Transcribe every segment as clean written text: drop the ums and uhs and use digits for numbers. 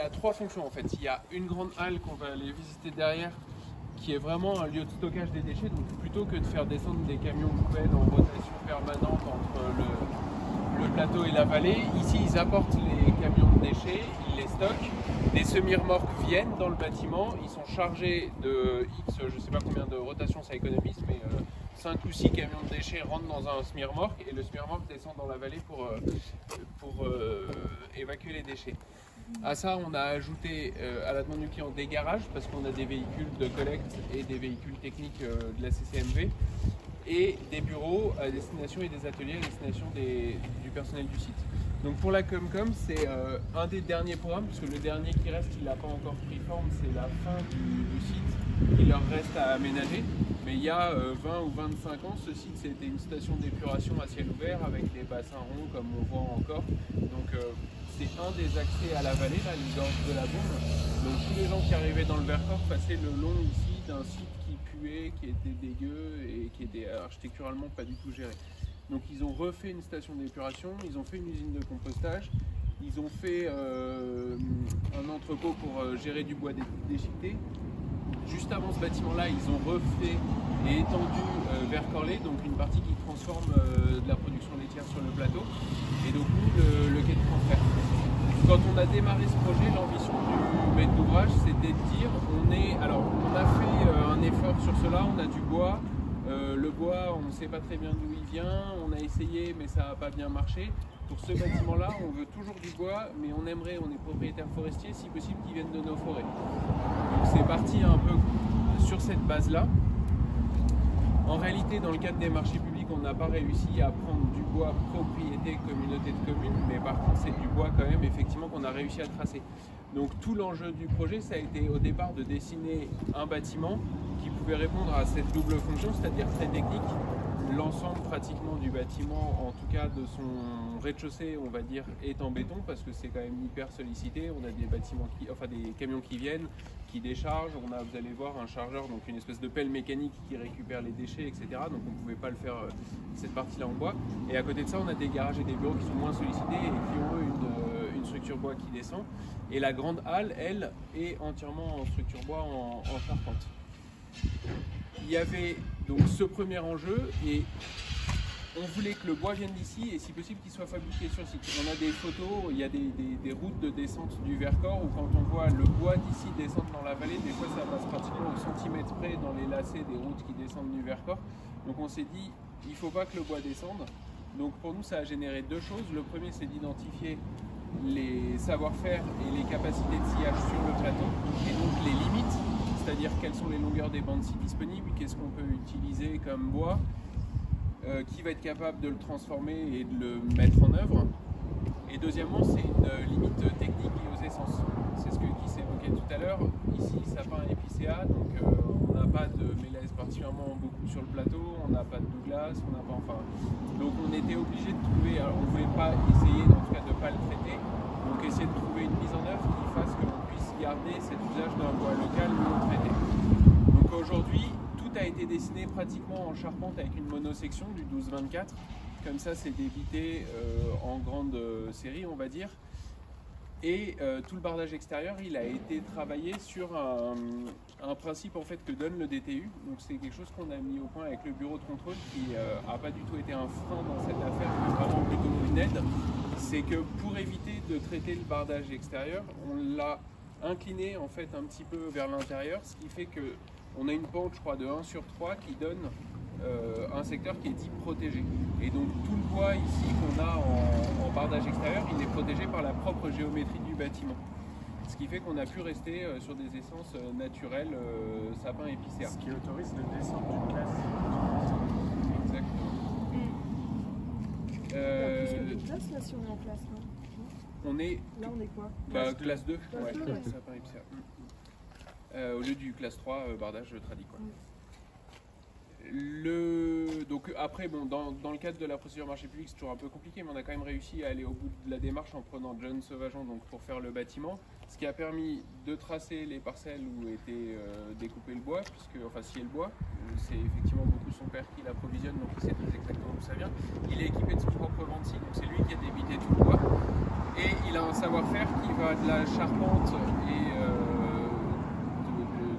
y a trois fonctions en fait. Il y a une grande halle qu'on va aller visiter derrière, qui est vraiment un lieu de stockage des déchets. Donc plutôt que de faire descendre des camions poubelles en rotation permanente entre le plateau et la vallée, ici ils apportent les camions de déchets, ils les stockent. Des semi-remorques viennent dans le bâtiment, ils sont chargés de X, je ne sais pas combien de rotations ça économise, mais 5 ou 6 camions de déchets rentrent dans un semi-remorque et le semi-remorque descend dans la vallée pour évacuer les déchets. À ça, on a ajouté à la demande du client des garages parce qu'on a des véhicules de collecte et des véhicules techniques de la CCMV et des bureaux à destination et des ateliers à destination du personnel du site. Donc pour la Comcom, c'est un des derniers programmes, puisque le dernier qui reste, il n'a pas encore pris forme, c'est la fin du site qui leur reste à aménager. Mais il y a 20 ou 25 ans, ce site c'était une station d'épuration à ciel ouvert avec des bassins ronds comme on voit encore. Donc c'est un des accès à la vallée, là, les gorges de la Beaume. Donc tous les gens qui arrivaient dans le Vercors passaient le long ici d'un site qui puait, qui était dégueu et qui était architecturalement pas du tout géré. Donc ils ont refait une station d'épuration, ils ont fait une usine de compostage, ils ont fait un entrepôt pour gérer du bois déchiqueté. Juste avant ce bâtiment-là, ils ont refait et étendu Vercorlay, donc une partie qui transforme de la production laitière sur le plateau, et donc nous, le quai de transfert. Quand on a démarré ce projet, l'ambition du maître d'ouvrage, c'était de dire, on a fait un effort sur cela, on a du bois. Le bois, on ne sait pas très bien d'où il vient, on a essayé mais ça n'a pas bien marché. Pour ce bâtiment-là, on veut toujours du bois, mais on est propriétaire forestier, si possible qu'il vienne de nos forêts. Donc c'est parti un peu sur cette base-là. En réalité, dans le cadre des marchés publics, on n'a pas réussi à prendre du bois propriété communauté de communes, mais par contre c'est du bois quand même effectivement qu'on a réussi à tracer. Donc tout l'enjeu du projet, ça a été au départ de dessiner un bâtiment qui pouvait répondre à cette double fonction, c'est-à-dire très technique. L'ensemble pratiquement du bâtiment, en tout cas de son rez-de-chaussée, on va dire, est en béton parce que c'est quand même hyper sollicité. On a des camions qui viennent, qui déchargent. On a, vous allez voir, un chargeur, donc une espèce de pelle mécanique qui récupère les déchets, etc. Donc on ne pouvait pas le faire cette partie-là en bois. Et à côté de ça, on a des garages et des bureaux qui sont moins sollicités et qui ont une structure bois qui descend. Et la grande halle, elle, est entièrement en structure bois en charpente. Il y avait donc ce premier enjeu et on voulait que le bois vienne d'ici et si possible qu'il soit fabriqué sur site. On a des photos, il y a des routes de descente du Vercors où quand on voit le bois d'ici descendre dans la vallée, des fois ça passe pratiquement au centimètre près dans les lacets des routes qui descendent du Vercors. Donc on s'est dit, il ne faut pas que le bois descende. Donc pour nous ça a généré deux choses. Le premier c'est d'identifier les savoir-faire et les capacités de sciage sur le plateau et donc les limites. C'est-à-dire quelles sont les longueurs des bandes scie disponibles, qu'est-ce qu'on peut utiliser comme bois, qui va être capable de le transformer et de le mettre en œuvre. Et deuxièmement, c'est une limite technique liée aux essences. C'est ce qui s'évoquait tout à l'heure. Ici, sapin épicéa, donc on n'a pas de mélèze particulièrement beaucoup sur le plateau, on n'a pas de Douglas, on n'a pas donc on était obligé de trouver, alors on ne pouvait pas essayer, en tout cas de ne pas le traiter, donc essayer de trouver une mise en œuvre qui fasse que l'on puisse garder cet usage d'un bois local non traité. Donc aujourd'hui, tout a été dessiné pratiquement en charpente avec une monosection du 12-24. Comme ça, c'est débité en grande série, on va dire. Et tout le bardage extérieur, il a été travaillé sur un principe en fait que donne le DTU. Donc c'est quelque chose qu'on a mis au point avec le bureau de contrôle qui n'a pas du tout été un frein dans cette affaire, mais vraiment plutôt une aide. C'est que pour éviter de traiter le bardage extérieur, on l'a incliné en fait un petit peu vers l'intérieur, ce qui fait que on a une pente, je crois, de 1/3 qui donne un secteur qui est dit protégé. Et donc tout le bois ici qu'on a en bardage extérieur, il est protégé par la propre géométrie du bâtiment. Ce qui fait qu'on a pu rester sur des essences naturelles, sapin épicéa. Ce qui autorise le descente d'une classe. Exactement. Il y a plus que des classes là si on est en classe, non? On est... Là on est quoi? Classe 2, Classe 2, ouais. sapin épicéa. Au lieu du classe 3, bardage tradi, quoi. Donc après, bon, dans le cadre de la procédure marché public, c'est toujours un peu compliqué, mais on a quand même réussi à aller au bout de la démarche en prenant John Sauvageon donc, pour faire le bâtiment, ce qui a permis de tracer les parcelles où étaient découpés couper le bois, puisque, enfin scier le bois. C'est effectivement beaucoup son père qui l'approvisionne, donc il sait très exactement d'où ça vient. Il est équipé de son propre vent de scie, donc c'est lui qui a débité tout le bois. Et il a un savoir-faire qui va de la charpente et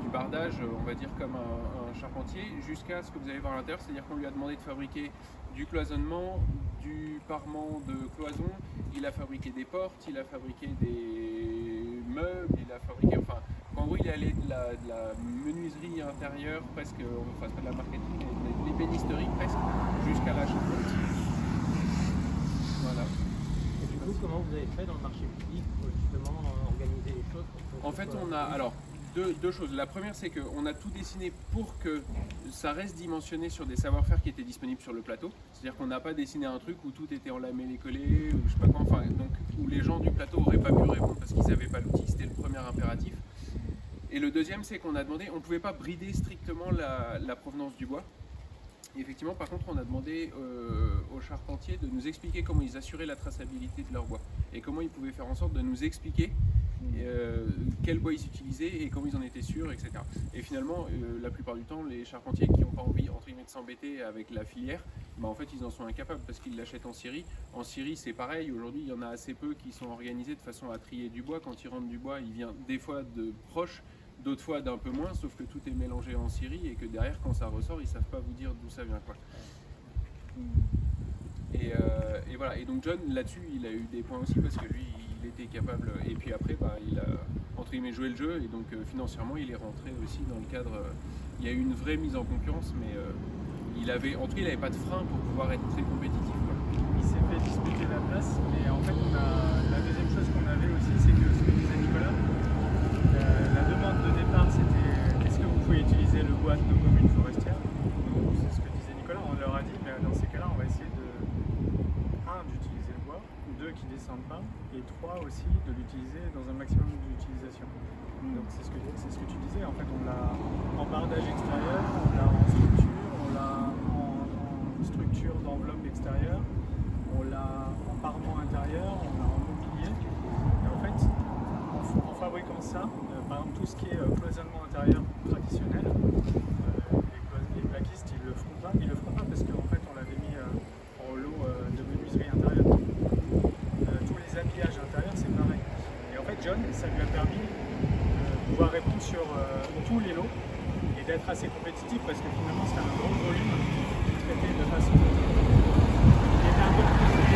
du bardage, on va dire comme un charpentier, jusqu'à ce que vous allez voir à l'intérieur, c'est-à-dire qu'on lui a demandé de fabriquer du cloisonnement, du parement de cloison, il a fabriqué des portes, il a fabriqué des meubles, il a fabriqué, enfin, en gros il est allé de la menuiserie intérieure, presque, enfin pas de la marqueterie, mais de l'ébénisterie presque, jusqu'à la charpente. Voilà. Et du coup, comment vous avez fait dans le marché public pour justement organiser les choses En fait, on a alors deux choses. La première, c'est qu'on a tout dessiné pour que ça reste dimensionné sur des savoir-faire qui étaient disponibles sur le plateau. C'est-à-dire qu'on n'a pas dessiné un truc où tout était enlamé-collé, ou je sais pas quoi, enfin, donc où les gens du plateau n'auraient pas pu répondre parce qu'ils n'avaient pas l'outil. C'était le premier impératif. Et le deuxième, c'est qu'on a demandé, on ne pouvait pas brider strictement la provenance du bois. Et effectivement, par contre, on a demandé aux charpentiers de nous expliquer comment ils assuraient la traçabilité de leur bois et comment ils pouvaient faire en sorte de nous expliquer quel bois ils utilisaient et comment ils en étaient sûrs, etc. Et finalement, la plupart du temps, les charpentiers qui n'ont pas envie entre guillemets de s'embêter avec la filière, bah, en fait, ils en sont incapables parce qu'ils l'achètent en scierie. En scierie, c'est pareil. Aujourd'hui, il y en a assez peu qui sont organisés de façon à trier du bois. Quand ils rentrent du bois, il vient des fois de proches, d'autres fois d'un peu moins, sauf que tout est mélangé en scierie et que derrière, quand ça ressort, ils ne savent pas vous dire d'où ça vient, quoi. Et voilà. Et donc John, là-dessus, il a eu des points aussi parce que lui, il était capable. Et puis après, bah, il a entre guillemets joué le jeu et donc financièrement, il est rentré aussi dans le cadre. Il y a eu une vraie mise en concurrence, mais en tout cas, il n'avait pas de frein pour pouvoir être très compétitif, quoi. Il s'est fait disputer la place, et en fait, la deuxième chose qu'on avait aussi, c'est que ce que disait Nicolas, la demande de départ, c'était est-ce que vous pouvez utiliser le bois de nos communes forestières? Donc, c'est ce que disait Nicolas, on leur a dit, mais dans ces cas-là, on va essayer d'utiliser le bois, 2 qui ne descendent pas, et 3 aussi de l'utiliser dans un maximum d'utilisation. Donc c'est ce que tu disais, en fait on l'a en bardage extérieur, on l'a en structure, on l'a en structure d'enveloppe extérieure, on l'a en parement intérieur, on l'a en mobilier. Et en fait, en fabriquant ça, par exemple tout ce qui est cloisonnement intérieur traditionnel, les plaquistes ils le feront pas parce qu'en fait on l'avait mis en lot de menuiserie intérieure. Tous les habillages intérieurs c'est pareil. Et en fait John, ça lui a permis pouvoir répondre sur tous les lots et d'être assez compétitif parce que finalement c'est un gros volume traité de façon. Il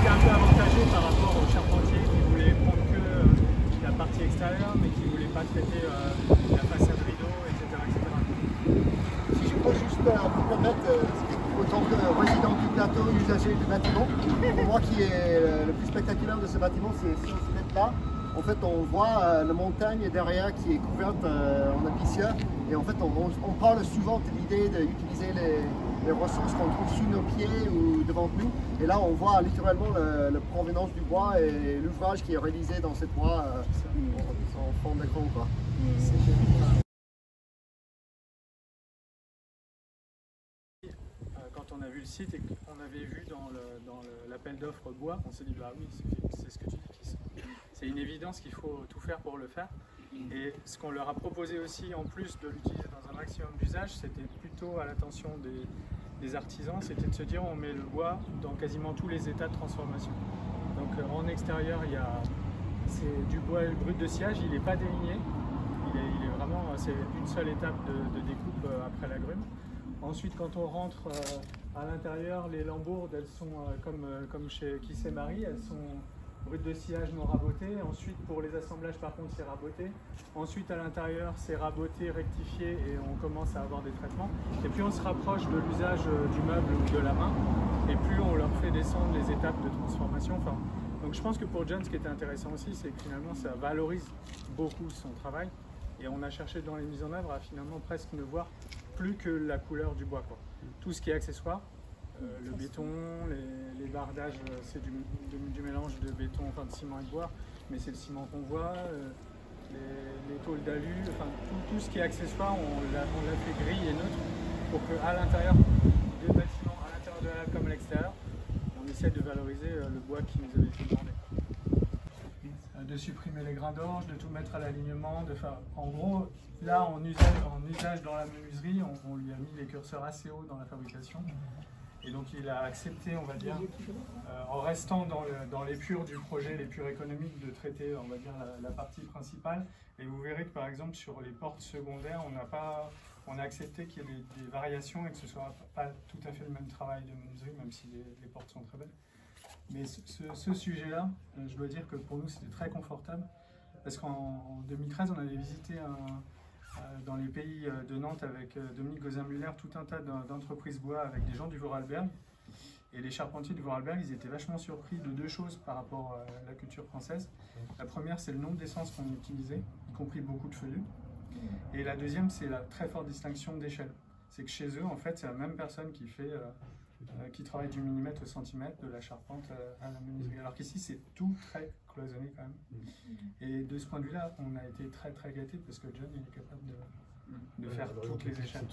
était un peu avantagé par rapport aux charpentiers qui voulaient prendre que la partie extérieure mais qui ne voulaient pas traiter la façade rideau, etc. Si je peux juste vous permettre, autant que résident du plateau, usager du bâtiment, pour moi qui est le plus spectaculaire de ce bâtiment, c'est si on se met là. En fait, on voit la montagne derrière qui est couverte en épiceur. Et en fait, on parle souvent de l'idée d'utiliser les ressources qu'on trouve sous nos pieds ou devant nous. Et là, on voit littéralement la provenance du bois et l'ouvrage qui est réalisé dans cette bois en fond d'écran, quoi. Quand on a vu le site et qu'on avait vu dans l'appel d'offres bois, on s'est dit bah oui, c'est ce que tu dis. C'est une évidence qu'il faut tout faire pour le faire. Et ce qu'on leur a proposé aussi, en plus de l'utiliser dans un maximum d'usages, c'était plutôt à l'attention des artisans, c'était de se dire on met le bois dans quasiment tous les états de transformation. Donc en extérieur, c'est du bois brut de sciage, il n'est pas déligné, il est vraiment, c'est une seule étape de découpe après la grume. Ensuite, quand on rentre à l'intérieur, les lambourdes, elles sont comme chez Kissé Marie, elles sont brut de sciage non raboté. Ensuite, pour les assemblages, par contre, c'est raboté. Ensuite, à l'intérieur, c'est raboté, rectifié et on commence à avoir des traitements. Et plus on se rapproche de l'usage du meuble ou de la main, et plus on leur fait descendre les étapes de transformation. Enfin, donc je pense que pour John, ce qui était intéressant aussi, c'est que finalement, ça valorise beaucoup son travail. Et on a cherché dans les mises en œuvre à finalement presque ne voir plus que la couleur du bois, quoi. Tout ce qui est accessoire. Le béton, les bardages, c'est du mélange de béton, enfin de ciment et de bois, mais c'est le ciment qu'on voit, les tôles d'alu, enfin tout ce qui est accessoire, on l'a fait gris et neutre pour qu'à l'intérieur des bâtiments, à l'intérieur de la lave comme à l'extérieur, on essaie de valoriser le bois qui nous avait été demandé. de supprimer les grains d'orge, de tout mettre à l'alignement, de faire... En gros, là, en usage dans la menuiserie, on lui a mis les curseurs assez hauts dans la fabrication. Et donc il a accepté, on va dire, en restant dans l'épure du projet, l'épure économique, de traiter, on va dire, la partie principale. Et vous verrez que par exemple sur les portes secondaires, on a accepté qu'il y ait des variations et que ce ne soit pas tout à fait le même travail de menuiserie, même si les portes sont très belles. Mais ce sujet-là, je dois dire que pour nous c'était très confortable, parce qu'en 2013 on avait visité dans les pays de Nantes avec Dominique Gozin-Müller tout un tas d'entreprises bois avec des gens du Vorarlberg. Et les charpentiers du Vorarlberg, ils étaient vachement surpris de deux choses par rapport à la culture française. La première, c'est le nombre d'essences qu'on utilisait, y compris beaucoup de feuillus. Et la deuxième, c'est la très forte distinction d'échelle. C'est que chez eux, en fait, c'est la même personne qui travaille du millimètre au centimètre, de la charpente à la menuiserie. Alors qu'ici, c'est tout très cloisonné quand même. Et de ce point de vue-là, on a été très très gâtés parce que John, il est capable de faire toutes les échelles.